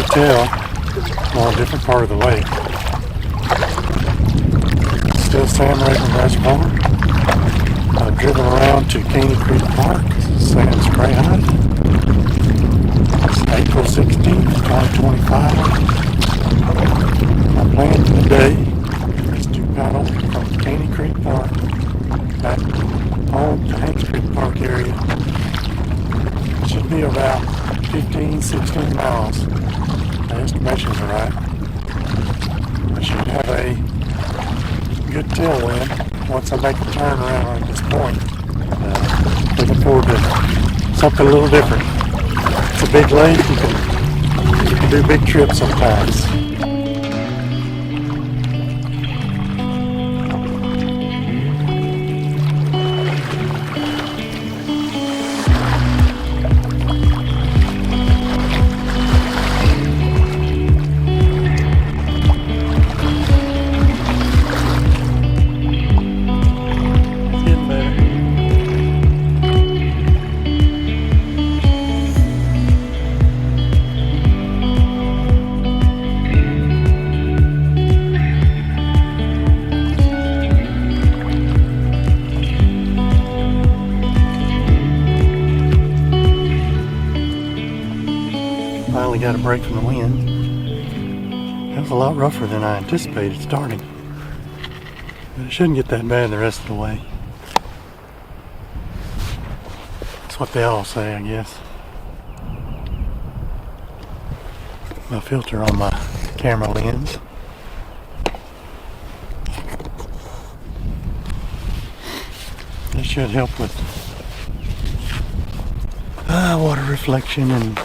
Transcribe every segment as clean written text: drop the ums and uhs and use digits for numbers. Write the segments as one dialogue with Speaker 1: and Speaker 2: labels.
Speaker 1: hotel on a different part of the lake. Still Sam Rayburn Reservoir. I've driven around to Caney Creek Park, Sam's Gray Hunt. It's April 16th, 2025. My plan for the day is to paddle from Caney Creek Park back home to Caney Creek Park area. It should be about 15-16 miles. My estimations are right. I should have a good tailwind once I make a turn around at this point. Looking forward to something a little different. It's a big lake. You can do big trips sometimes. Finally got a break from the wind. That was a lot rougher than I anticipated starting. But it shouldn't get that bad the rest of the way. That's what they all say, I guess. My filter on my camera lens. This should help with water reflection and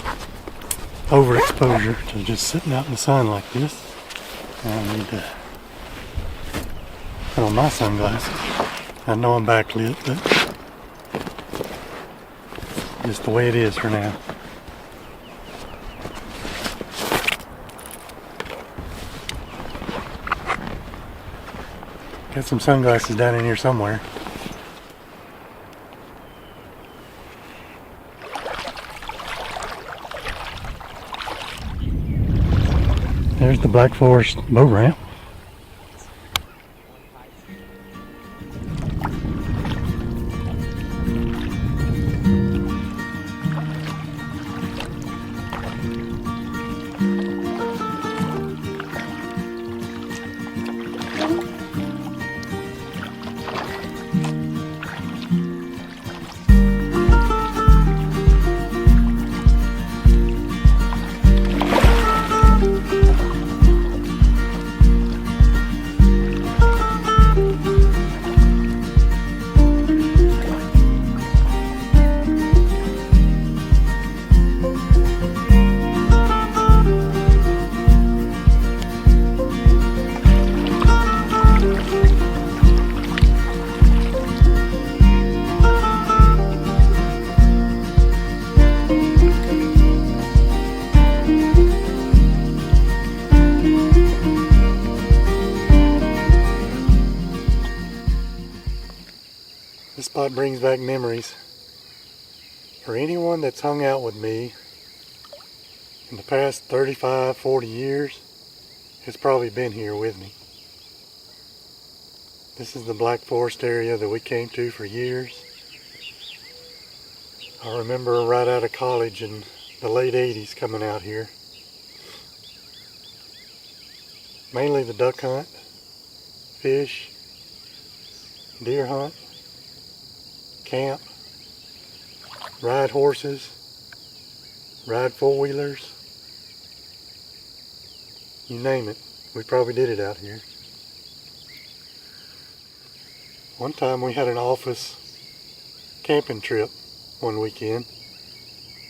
Speaker 1: overexposure to just sitting out in the sun like this. I need to put on my sunglasses. I know I'm backlit, but just the way it is for now. Got some sunglasses down in here somewhere. There's the Black Forest boat ramp. This spot brings back memories. For anyone that's hung out with me in the past 35, 40 years, has probably been here with me. This is the Black Forest area that we came to for years. I remember right out of college in the late 80s coming out here. Mainly the duck hunt, fish, deer hunt, camp, ride horses, ride four-wheelers, you name it, we probably did it out here. One time we had an office camping trip one weekend,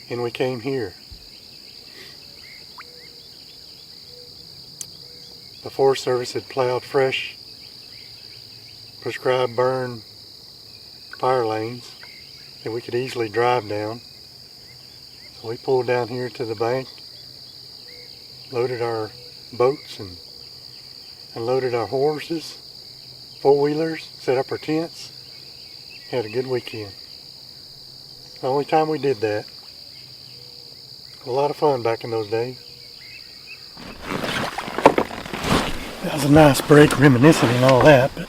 Speaker 1: and we came here. The Forest Service had plowed fresh, prescribed burn fire lanes that we could easily drive down. So we pulled down here to the bank, loaded our boats and unloaded our horses, four-wheelers, set up our tents, had a good weekend. The only time we did that. A lot of fun back in those days. That was a nice break, reminiscing and all that, but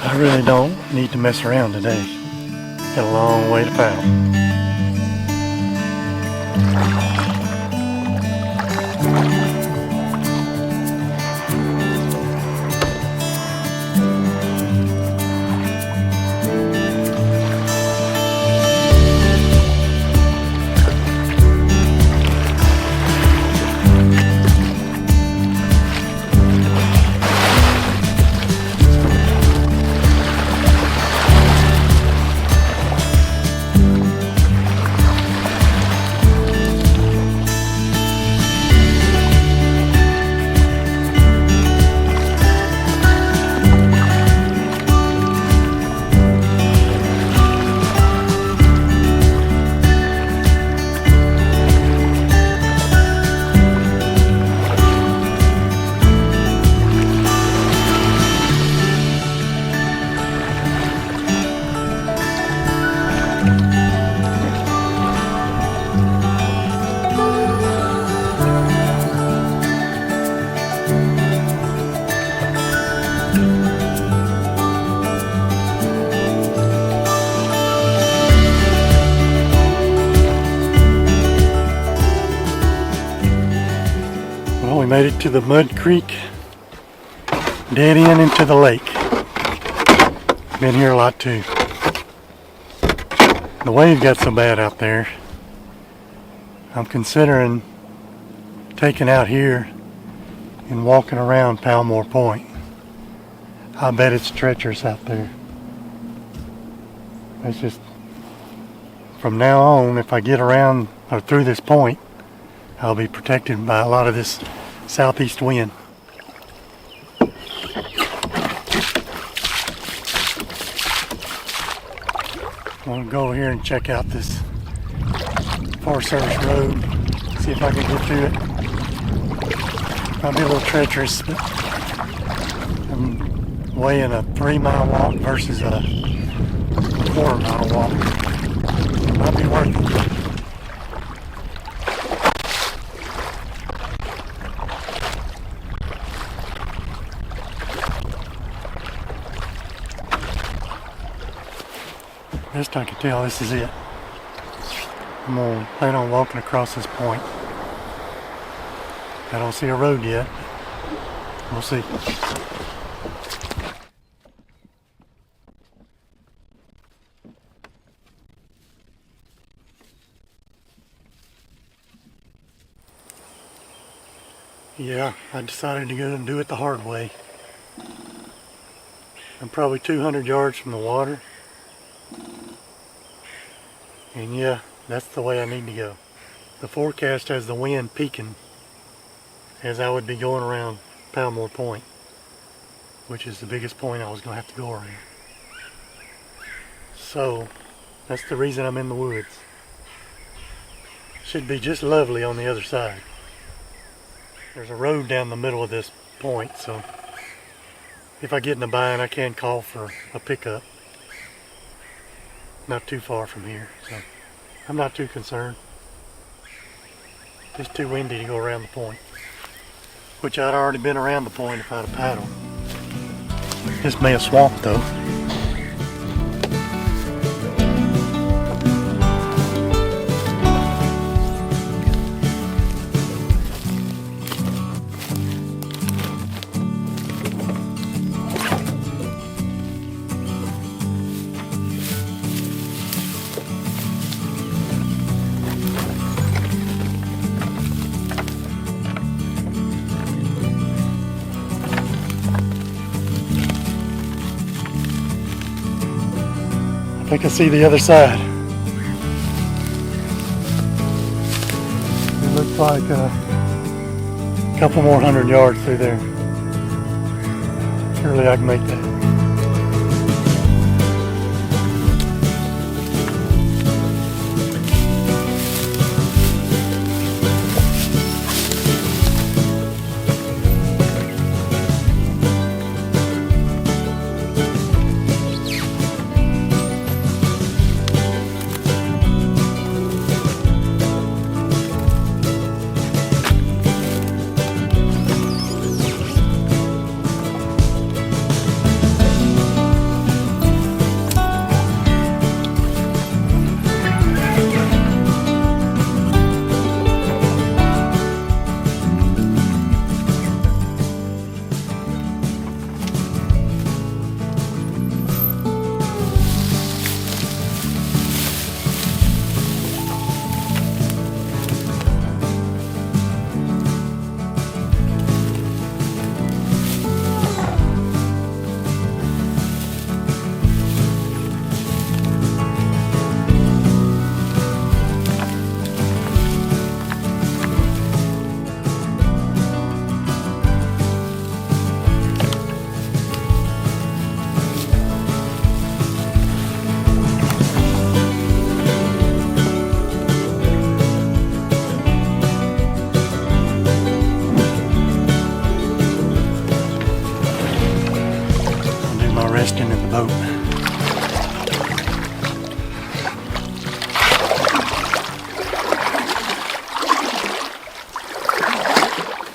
Speaker 1: I really don't need to mess around today. Got a long way to paddle. We made it to the Mud Creek dead end into the lake. Been here a lot too. The wave got so bad out there, I'm considering taking out here and walking around Palmore Point. I bet it's treacherous out there. It's just, from now on, if I get around or through this point, I'll be protected by a lot of this southeast wind. I'm going to go over here and check out this Forest Service road, see if I can get through it. Might be a little treacherous, but I'm weighing a 3-mile walk versus a 4-mile walk. Might be worth it. Best I can tell, this is it. I'm going to plan on walking across this point. I don't see a road yet. We'll see. Yeah, I decided to go and do it the hard way. I'm probably 200 yards from the water. And yeah, that's the way I need to go. The forecast has the wind peaking as I would be going around Palmore Point, which is the biggest point I was going to have to go around. So, that's the reason I'm in the woods. Should be just lovely on the other side. There's a road down the middle of this point, so if I get in a bind, I can call for a pickup. Not too far from here, so I'm not too concerned. It's too windy to go around the point, which I'd already been around the point if I'd have paddled. This may have swamped though. I think I see the other side. It looks like a couple more 100 yards through there. Surely I can make that.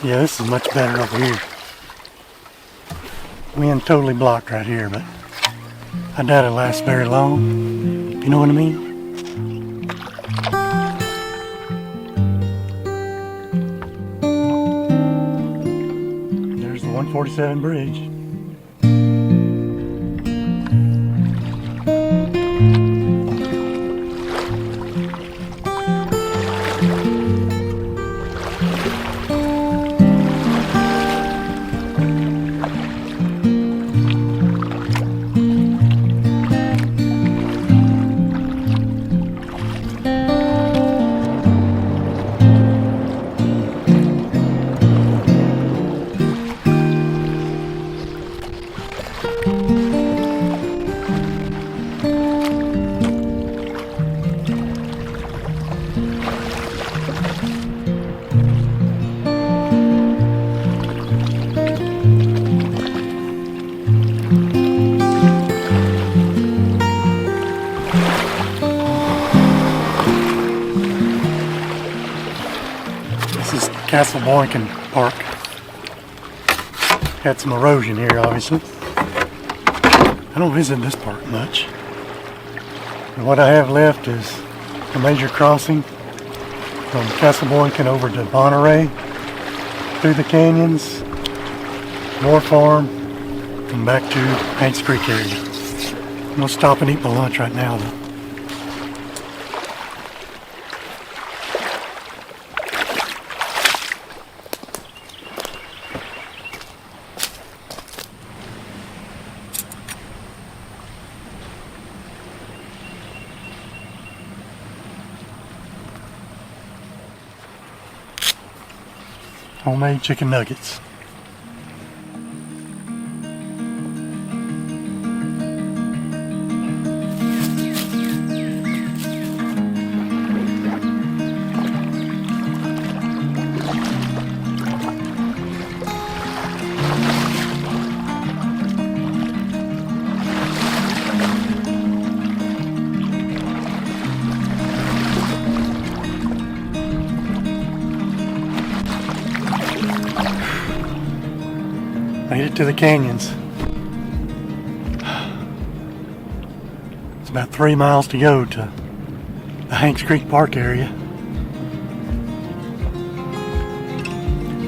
Speaker 1: Yeah, this is much better over here. Wind totally blocked right here, but I doubt it lasts very long. You know what I mean? There's the 147 bridge. Castle Boynton Park. Had some erosion here, obviously. I don't visit this park much. And what I have left is a major crossing from Castle Boynton over to Monterey, through the canyons, Moore Farm, and back to Caney Creek area. I'm gonna stop and eat my lunch right now, though. Homemade chicken nuggets. Made it to the canyons. It's about 3 miles to go to the Caney Creek Park area.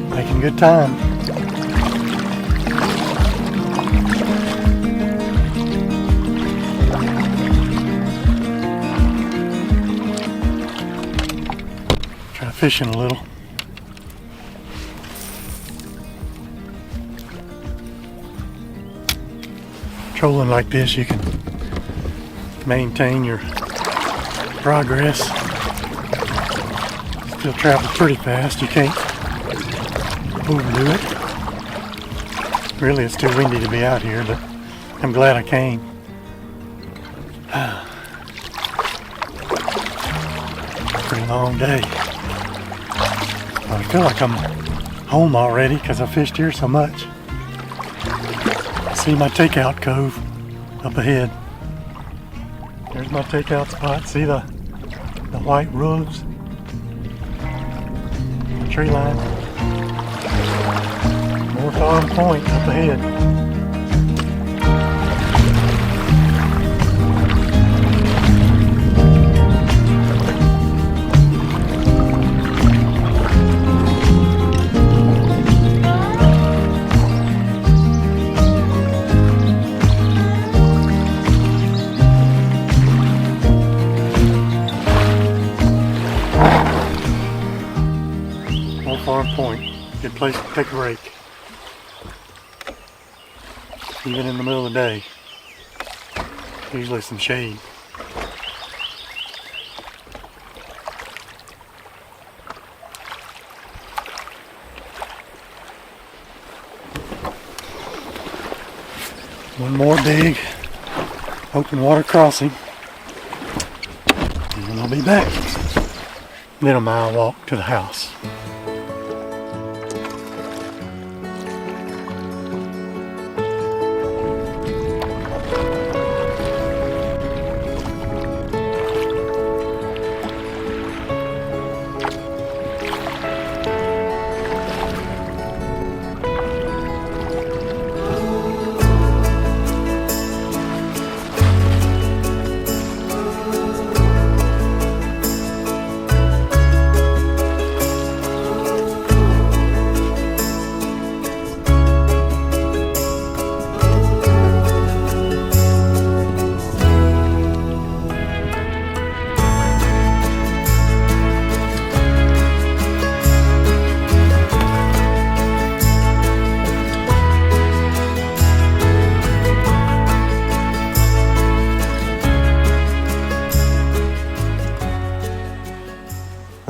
Speaker 1: Making good time. Try fishing a little. Trolling like this, you can maintain your progress. Still travel pretty fast. You can't overdo it. Really, it's too windy to be out here, but I'm glad I came. Pretty long day. I feel like I'm home already because I fished here so much. See my takeout cove up ahead. There's my takeout spot. See the white roofs, the tree line. More Farm Point up ahead. Farm Point, good place to take a break, even in the middle of the day. Usually some shade. One more big open water crossing, and then I'll be back. Then a mile walk to the house.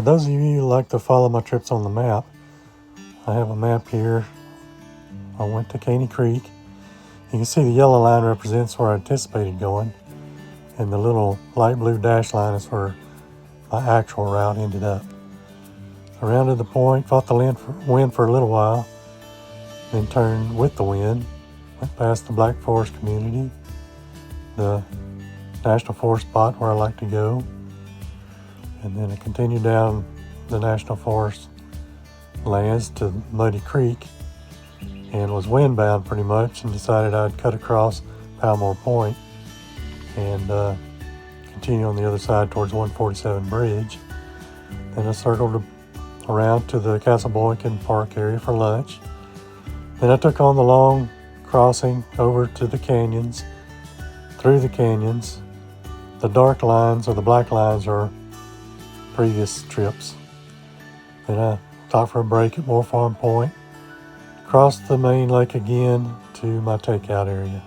Speaker 1: those of you who like to follow my trips on the map, I have a map here. I went to Caney Creek. You can see the yellow line represents where I anticipated going, and the little light blue dash line is where my actual route ended up. I rounded the point, fought the wind for a little while, then turned with the wind, went past the Black Forest community, the national forest spot where I like to go, and then I continued down the national forest lands to Muddy Creek and was windbound pretty much, and decided I'd cut across Palmore Point and continue on the other side towards 147 Bridge. Then I circled around to the Castle Boykin Park area for lunch. Then I took on the long crossing over to the canyons, through the canyons. The dark lines or the black lines are previous trips. Then I stopped for a break at Moore Farm Point, crossed the main lake again to my takeout area.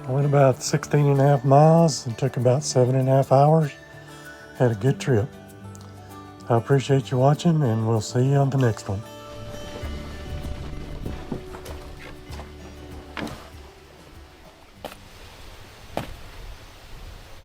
Speaker 1: I went about 16.5 miles and took about 7.5 hours. Had a good trip. I appreciate you watching, and we'll see you on the next one.